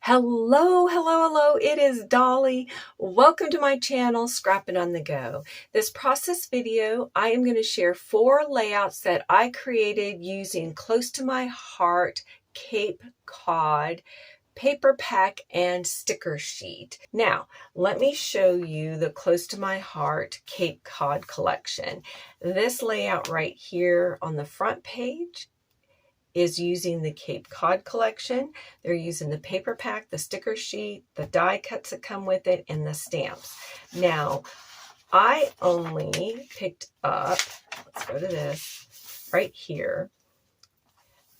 Hello, hello, hello. It is Dolly. Welcome to my channel, Scrapping on the Go. This process video, I am going to share 4 layouts that I created using close to my heart Cape Cod paper pack and sticker sheet. Now, let me show you the close to my heart Cape Cod collection. This layout right here on the front page is using the Cape Cod collection. They're using the paper pack, the sticker sheet, the die cuts that come with it, and the stamps. Now, I only picked up, let's go to this, right here,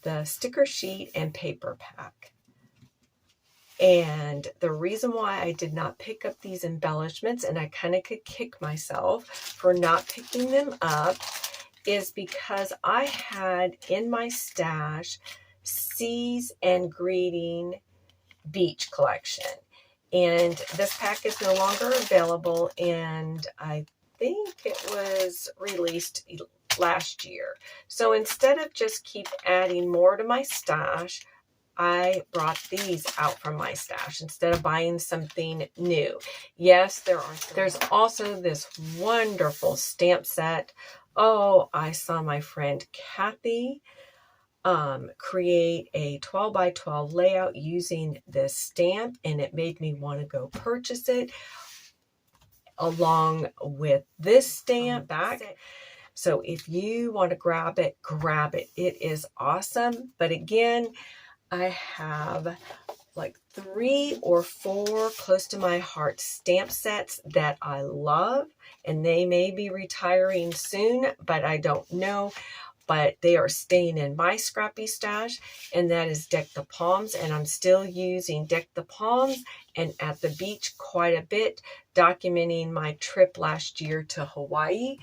the sticker sheet and paper pack. And the reason why I did not pick up these embellishments, and I kind of could kick myself for not picking them up, is because I had in my stash Seas and Greeting Beach collection. And this pack is no longer available, and I think it was released last year. So instead of just keep adding more to my stash, I brought these out from my stash instead of buying something new. Yes, there's also this wonderful stamp set. Oh, I saw my friend Kathy create a 12 by 12 layout using this stamp, and it made me want to go purchase it along with this stamp back. So if you want to grab it, grab it. It is awesome. But again, I have like 3 or 4 close to my heart stamp sets that I love, and they may be retiring soon, but I don't know. But they are staying in my scrappy stash, and that is Deck the Palms, and I'm still using Deck the Palms and At the Beach quite a bit, documenting my trip last year to Hawaii.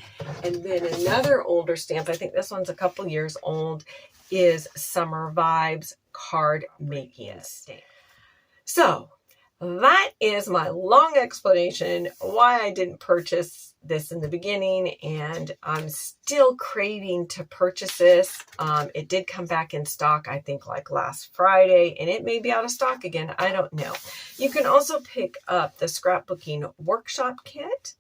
And then another older stamp, I think this one's a couple years old, is Summer Vibes card making stamp. So that is my long explanation why I didn't purchase this in the beginning, and I'm still craving to purchase this. It did come back in stock, I think, like last Friday, and it may be out of stock again. I don't know. You can also pick up the scrapbooking workshop kit.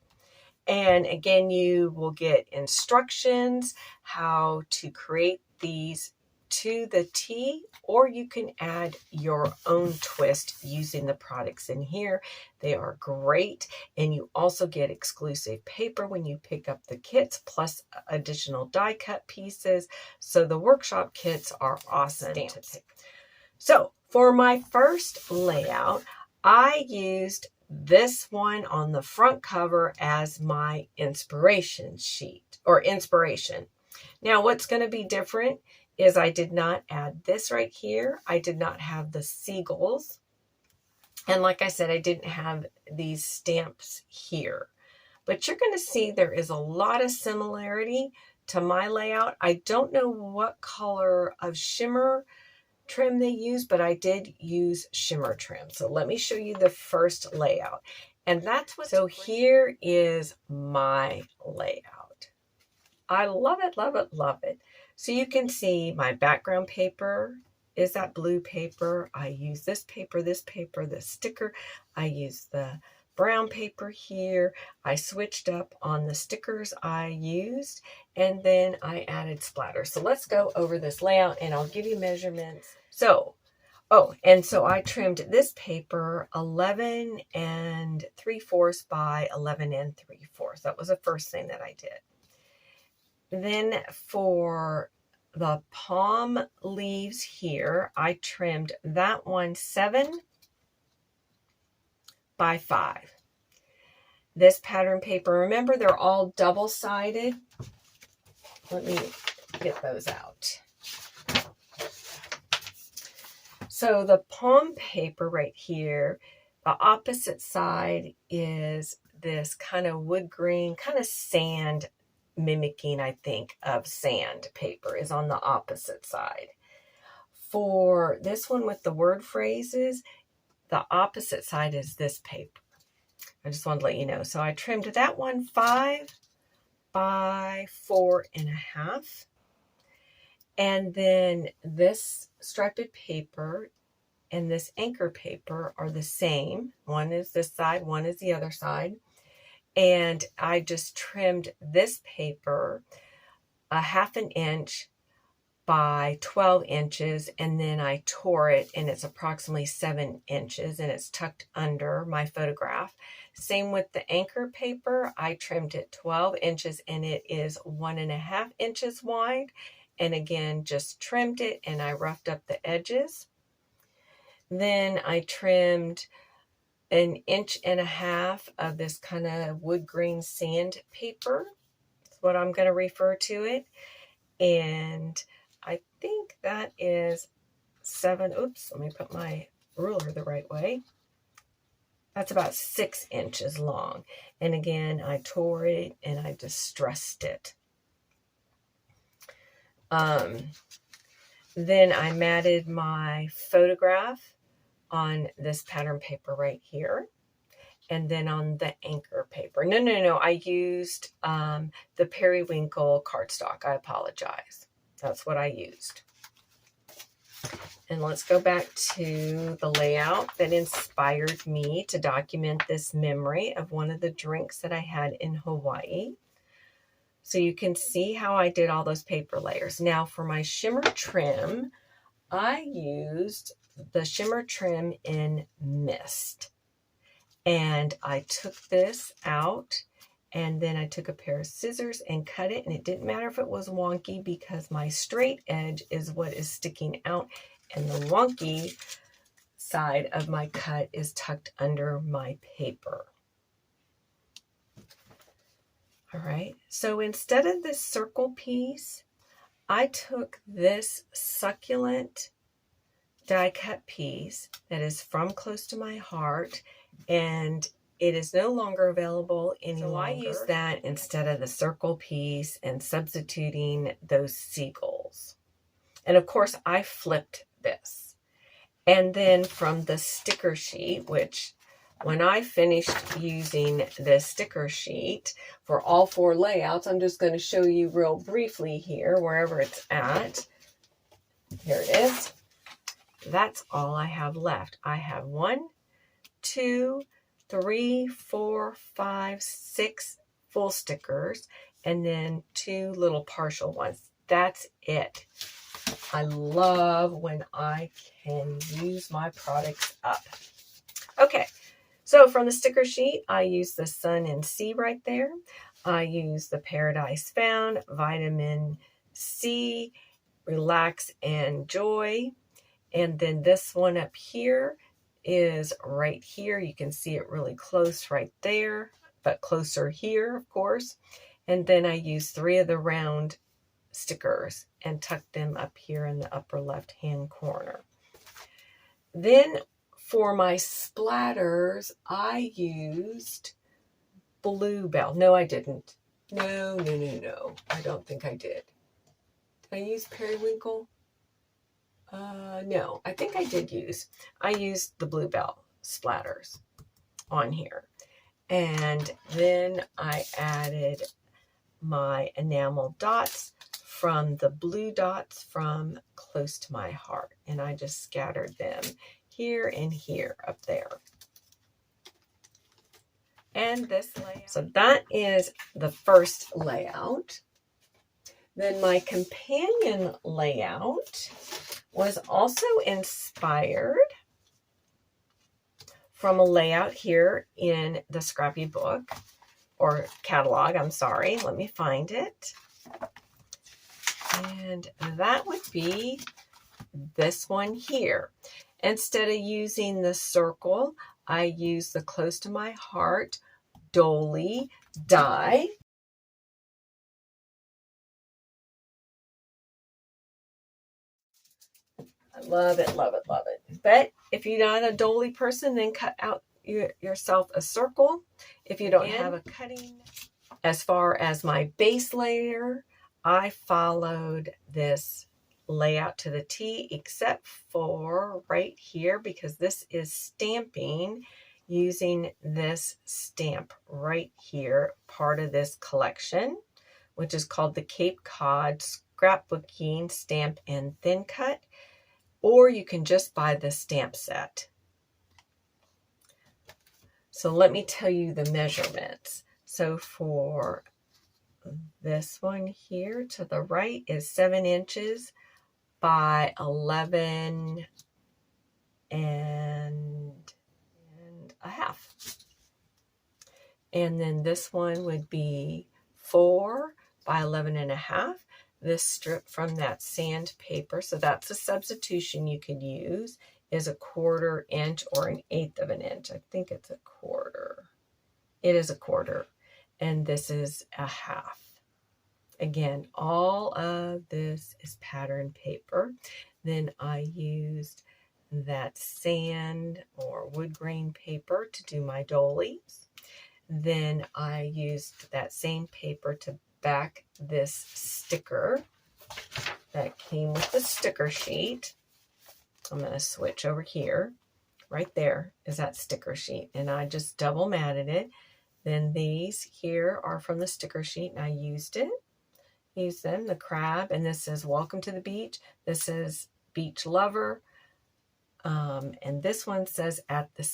And again, you will get instructions how to create these to the T, or you can add your own twist using the products in here. They are great, and you also get exclusive paper when you pick up the kits, plus additional die cut pieces. So the workshop kits are awesome to pick. So for my first layout, I used this one on the front cover as my inspiration sheet or inspiration. Now, what's going to be different is I did not add this right here. I did not have the seagulls. And like I said, I didn't have these stamps here. But you're going to see there is a lot of similarity to my layout. I don't know what color of shimmer trim they use, but I did use shimmer trim. So let me show you the first layout. And that's what, so here is my layout. I love it, love it, love it. So you can see my background paper is that blue paper. I use this paper, this sticker. I use the brown paper here. I switched up on the stickers I used, and then I added splatter. So let's go over this layout, and I'll give you measurements. So, and so I trimmed this paper 11 3/4 by 11 3/4. That was the first thing that I did. Then for the palm leaves here, I trimmed that one 7 by 5. This pattern paper, remember they're all double-sided. Let me get those out. So the palm paper right here, the opposite side is this kind of wood green, kind of sand mimicking, I think, of sand paper is on the opposite side. For this one with the word phrases, the opposite side is this paper. I just wanted to let you know. So I trimmed that one 5 by 4.5. And then this striped paper and this anchor paper are the same. One is this side, one is the other side. And I just trimmed this paper a 1/2 inch by 12 inches, and then I tore it, and it's approximately 7 inches, and it's tucked under my photograph. Same with the anchor paper. I trimmed it 12 inches, and it is 1.5 inches wide. And again, just trimmed it, and I roughed up the edges. Then I trimmed 1.5 inches of this kind of wood grain sandpaper. That's what I'm going to refer to it. And I think that is 7. Oops, let me put my ruler the right way. That's about 6 inches long. And again, I tore it and I distressed it. Then I matted my photograph on this pattern paper right here. And then on the anchor paper. No. I used the periwinkle cardstock. I apologize. That's what I used. And let's go back to the layout that inspired me to document this memory of one of the drinks that I had in Hawaii. So you can see how I did all those paper layers. Now for my shimmer trim, I used the shimmer trim in Mist. And I took this out, and then I took a pair of scissors and cut it. And it didn't matter if it was wonky because my straight edge is what is sticking out. And the wonky side of my cut is tucked under my paper. All right. So instead of this circle piece, I took this succulent die cut piece that is from Close to My Heart, and it is no longer available any longer. So I use that instead of the circle piece and substituting those seagulls. And of course I flipped this. And then from the sticker sheet, which when I finished using the sticker sheet for all 4 layouts, I'm just going to show you real briefly here, wherever it's at. Here it is. That's all I have left. I have 1, 2, 3, 4, 5, 6 full stickers, and then 2 little partial ones. That's it. I love when I can use my products up. Okay, so from the sticker sheet, I use the Sun and Sea right there. I use the Paradise Found, Vitamin C, Relax and Joy. And then this one up here is right here. You can see it really close right there, but closer here, of course. And then I use 3 of the round stickers and tuck them up here in the upper left-hand corner. Then for my splatters, I used Bluebell. No, I didn't. No. I don't think I did. Did I use periwinkle? No, I think I did I used the Bluebell splatters on here. And then I added my enamel dots from the blue dots from Close to My Heart. And I just scattered them here and here up there. And this layout. So that is the first layout. Then my companion layout was also inspired from a layout here in the Scrappy book, or catalog, I'm sorry. Let me find it. And that would be this one here. Instead of using the circle, I use the Close to My Heart Dolly die. I love it. But if you're not a dolly person, then cut out yourself a circle. If you don't have a cutting. As far as my base layer, I followed this layout to the T, except for right here, because this is stamping using this stamp right here, part of this collection, which is called the Cape Cod Scrapbooking Stamp and Thin Cut. or you can just buy the stamp set. So let me tell you the measurements. So for this one here to the right is 7 inches by 11 and a half. And then this one would be 4 by 11 and a half. This strip from that sandpaper, so that's a substitution you could use, is 1/4 inch or 1/8 of an inch. I think it's 1/4. It is 1/4. And this is 1/2. Again, all of this is pattern paper. Then I used that sand or wood grain paper to do my doilies. Then I used that same paper to back this sticker that came with the sticker sheet. I'm going to switch over here. Right there is that sticker sheet, and I just double matted it. Then these here are from the sticker sheet, and I used them, the crab, and this is Welcome to the Beach. This is Beach Lover. And this one says at the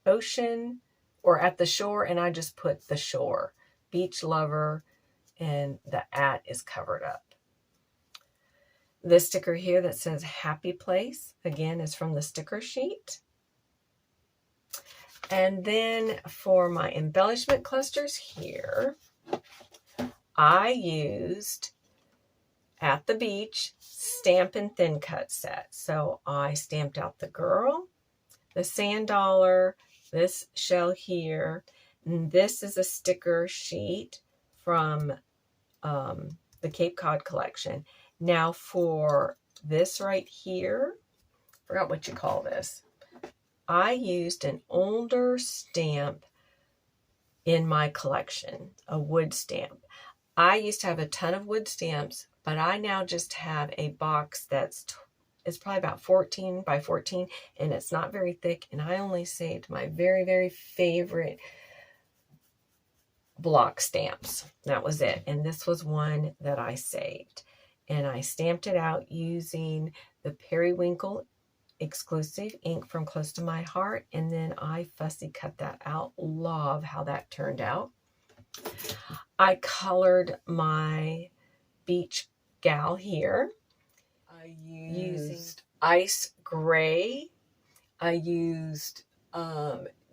ocean or at the shore, and I just put the shore, Beach Lover, and the at is covered up. This sticker here that says Happy Place, again, is from the sticker sheet. And then for my embellishment clusters here, I used At the Beach stamp and thin cut set. So I stamped out the girl, the sand dollar, this shell here, and this is a sticker sheet from the Cape Cod collection. Now for this right here, forgot what you call this. I used an older stamp in my collection, a wood stamp. I used to have a ton of wood stamps, but I now just have a box that's it's probably about 14 by 14, and it's not very thick, and I only saved my very, very favorite block stamps. That was it, and this was one that I saved. And I stamped it out using the Periwinkle exclusive ink from Close to My Heart, and then I fussy cut that out. Love how that turned out. I colored my beach gal here. I used ice gray. I used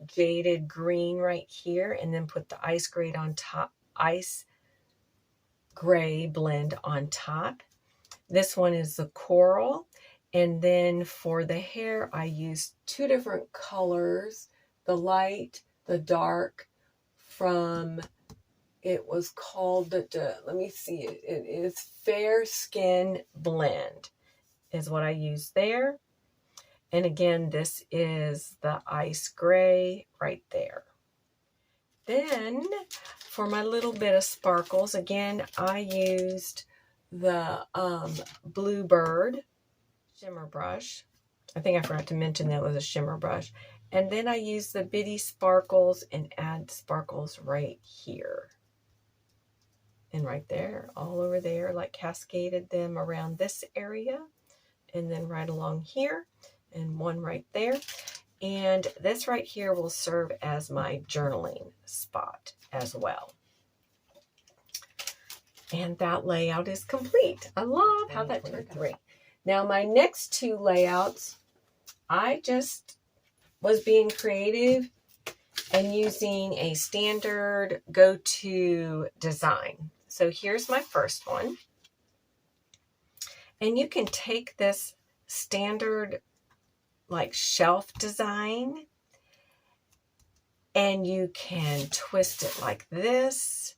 jaded green right here, and then put the ice gray on top, ice gray blend on top. This one is the coral. And then for the hair, I used 2 different colors, the light, the dark, from, it was called, let me see, it is Fair Skin Blend is what I used there. And again, this is the ice gray right there. Then for my little bit of sparkles, again, I used the Bluebird shimmer brush. I think I forgot to mention that was a shimmer brush. And then I used the bitty sparkles and add sparkles right here. And right there, all over there, like cascaded them around this area. And then right along here, and one right there. And this right here will serve as my journaling spot as well. And that layout is complete. I love how that turned out. Now my next 2 layouts, I just was being creative and using a standard go-to design. So here's my first one. And you can take this standard like shelf design and you can twist it like this.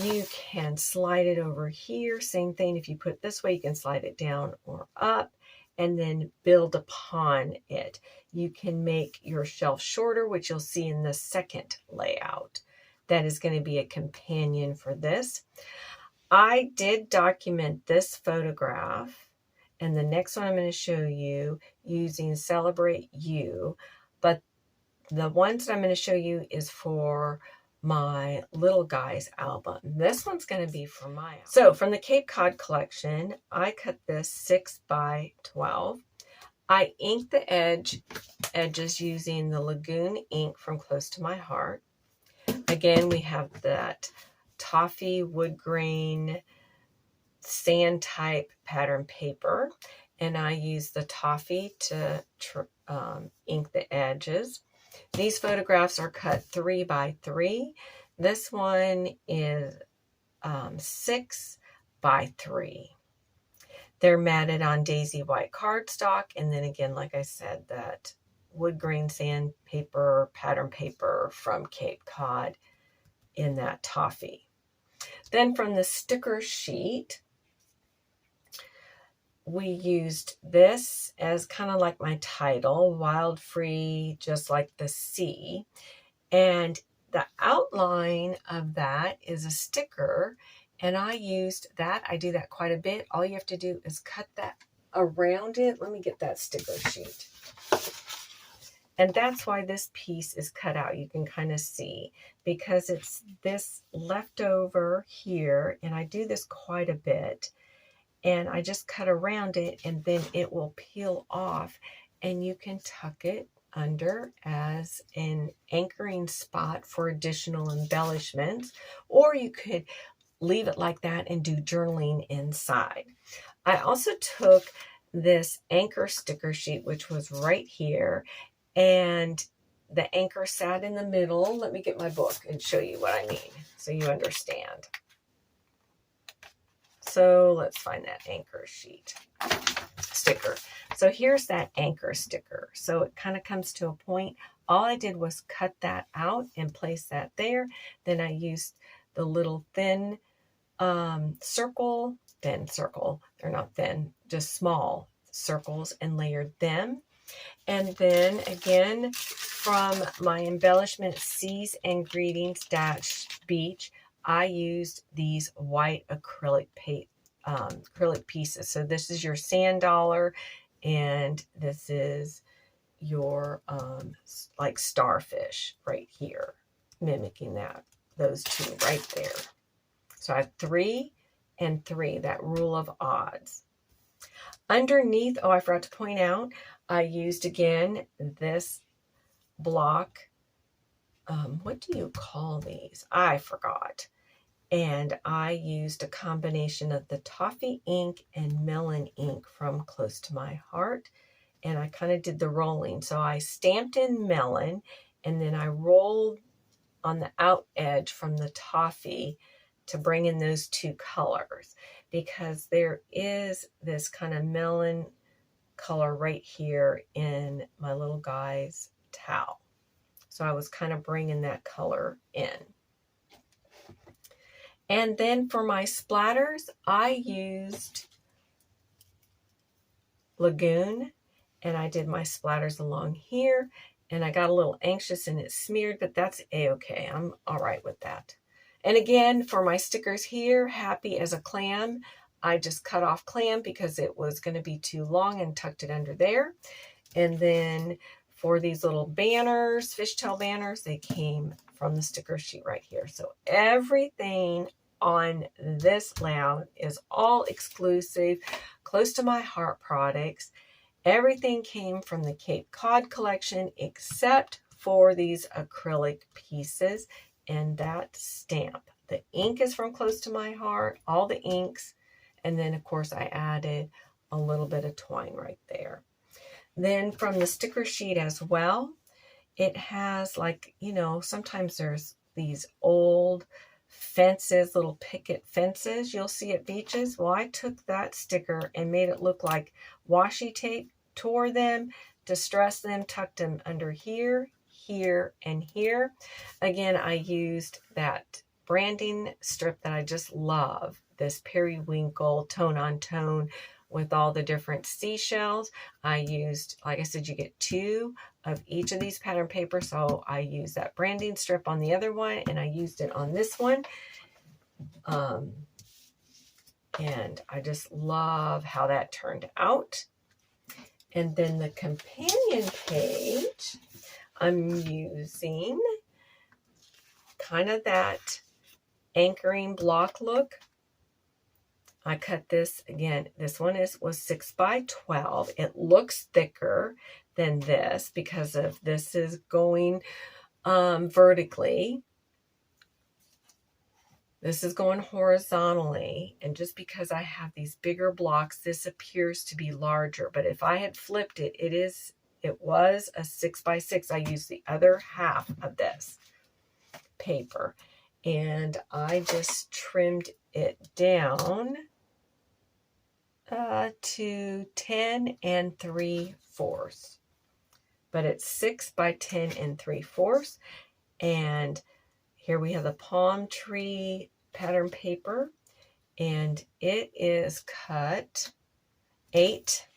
You can slide it over here. Same thing, if you put it this way, you can slide it down or up and then build upon it. You can make your shelf shorter, which you'll see in the second layout. That is going to be a companion for this. I did document this photograph, and the next one I'm going to show you using Celebrate You, but the ones that I'm going to show you is for my little guy's album. This one's going to be for my album. So from the Cape Cod collection, I cut this 6 by 12. I inked the edges using the Lagoon ink from Close to My Heart. Again, we have that toffee wood grain sand type pattern paper, and I use the toffee to ink the edges. These photographs are cut 3 by 3. This one is 6 by 3. They're matted on daisy white cardstock, and then again, like I said, that wood grain sandpaper pattern paper from Cape Cod in that toffee. Then from the sticker sheet, we used this as kind of like my title, Wild Free, Just Like the Sea. And the outline of that is a sticker, and I used that. I do that quite a bit. All you have to do is cut that around it. Let me get that sticker sheet. And that's why this piece is cut out. You can kind of see, because it's this leftover here, and I do this quite a bit. And I just cut around it, and then it will peel off, and you can tuck it under as an anchoring spot for additional embellishments, or you could leave it like that and do journaling inside. I also took this anchor sticker sheet, which was right here, and the anchor sat in the middle. Let me get my book and show you what I mean so you understand. So let's find that anchor sheet sticker. So here's that anchor sticker. So it kind of comes to a point. All I did was cut that out and place that there. Then I used the little thin circle, they're not thin, just small circles, and layered them. And then again, from my embellishment Seas and Greetings - Beach, I used these white acrylic pieces. So this is your sand dollar, and this is your like starfish right here, mimicking those two right there. So I have 3 and 3, that rule of odds. Underneath, oh, I forgot to point out, I used again this block. What do you call these? I forgot. And I used a combination of the toffee ink and melon ink from Close to My Heart. And I kind of did the rolling. So I stamped in melon, and then I rolled on the out edge from the toffee to bring in those 2 colors, because there is this kind of melon color right here in my little guy's towel. So I was kind of bringing that color in. And then for my splatters, I used Lagoon, and I did my splatters along here, and I got a little anxious and it smeared, but that's a-okay. I'm all right with that. And again, for my stickers here, Happy as a Clam, I just cut off clam because it was going to be too long and tucked it under there. And then for these little banners, fishtail banners, they came from the sticker sheet right here. So everything on this layout is all exclusive, Close to My Heart products. Everything came from the Cape Cod collection except for these acrylic pieces and that stamp. The ink is from Close to My Heart, all the inks, and then of course I added a little bit of twine right there. Then from the sticker sheet as well, it has, like, you know, sometimes there's these old fences, little picket fences you'll see at beaches. Well, I took that sticker and made it look like washi tape, tore them, distressed them, tucked them under here, here, and here. Again, I used that branding strip that I just love, this periwinkle tone on tone with all the different seashells. I used, like I said, you get 2 of each of these pattern papers. So I used that branding strip on the other one, and I used it on this one. And I just love how that turned out. And then the companion page, I'm using kind of that anchoring block look. I cut this again. This one was 6 by 12. It looks thicker than this because of this is going vertically. This is going horizontally, and just because I have these bigger blocks, this appears to be larger. But if I had flipped it, it was a 6 by 6. I used the other half of this paper, and I just trimmed it down to 10 3/4. But it's 6 by 10 3/4, and here we have the palm tree pattern paper, and it is cut 8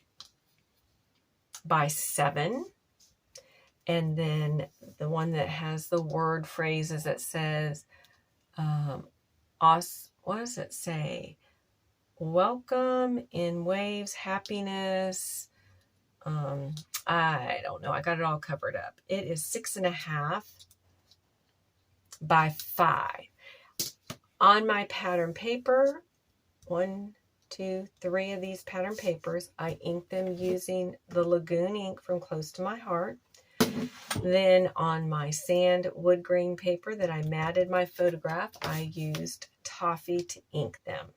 by 7. And then the one that has the word phrases that says, what does it say? Welcome in waves, happiness. I don't know. I got it all covered up. It is 6.5 by 5. On my pattern paper, 1, 2, 3 of these pattern papers, I inked them using the Lagoon ink from Close to My Heart. Then on my sand wood grain paper that I matted my photograph, I used toffee to ink them.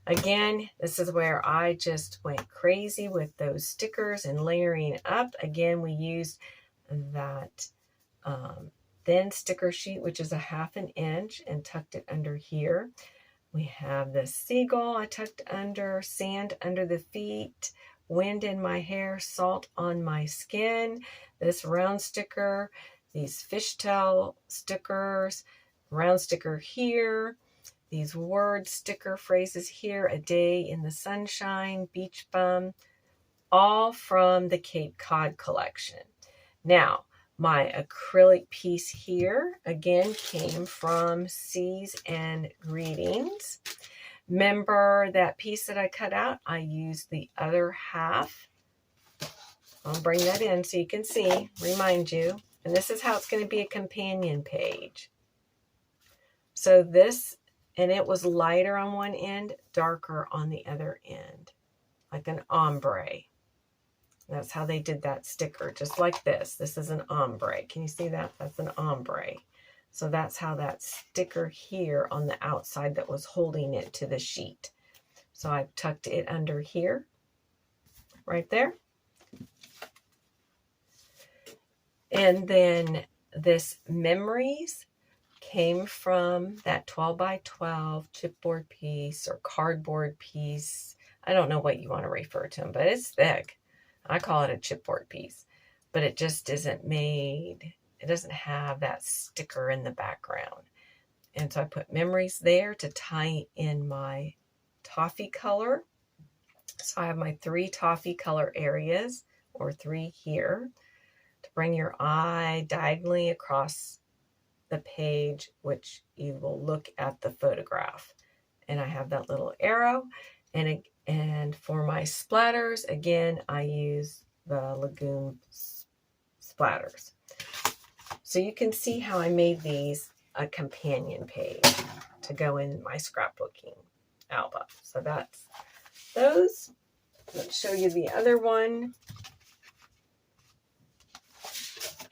Again, this is where I just went crazy with those stickers and layering up. Again, we used that thin sticker sheet, which is a 1/2 inch, and tucked it under here. We have the seagull I tucked under, sand under the feet, wind in my hair, salt on my skin, this round sticker, these fishtail stickers, round sticker here, these word sticker phrases here, a day in the sunshine, beach bum, all from the Cape Cod collection. Now, my acrylic piece here, again, came from Seas and Greetings. Remember that piece that I cut out? I used the other half. I'll bring that in so you can see, remind you. And this is how it's going to be a companion page. So this, and it was lighter on one end, darker on the other end, like an ombre. That's how they did that sticker, just like this. This is an ombre. Can you see that? That's an ombre. So that's how that sticker here on the outside that was holding it to the sheet. So I've tucked it under here, right there. And then this Memories came from that 12 by 12 chipboard piece or cardboard piece. I don't know what you want to refer to them, but it's thick. I call it a chipboard piece, but it just isn't made. It doesn't have that sticker in the background. And so I put Memories there to tie in my toffee color. So I have my 3 toffee color areas, or 3 here, to bring your eye diagonally across the page, which you will look at the photograph. And I have that little arrow. And for my splatters, again, I use the Lagoon splatters. So you can see how I made these a companion page to go in my scrapbooking album. So that's those. Let's show you the other one.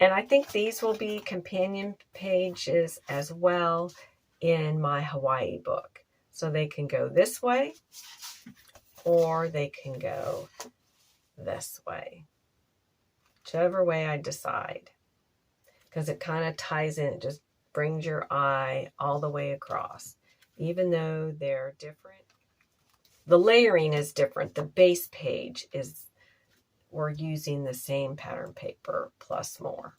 And I think these will be companion pages as well in my Hawaii book. So they can go this way, or they can go this way, whichever way I decide, because it kind of ties in. It just brings your eye all the way across, even though they're different. The layering is different. The base page is, we're using the same pattern paper plus more.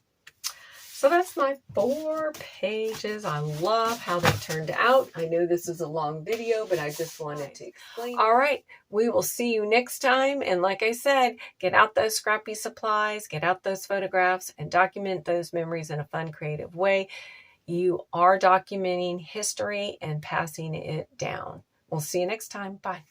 So that's my 4 pages. I love how they turned out. I know this is a long video, but I just wanted to explain. All right, we will see you next time. And like I said, get out those scrappy supplies, get out those photographs, and document those memories in a fun, creative way. You are documenting history and passing it down. We'll see you next time. Bye.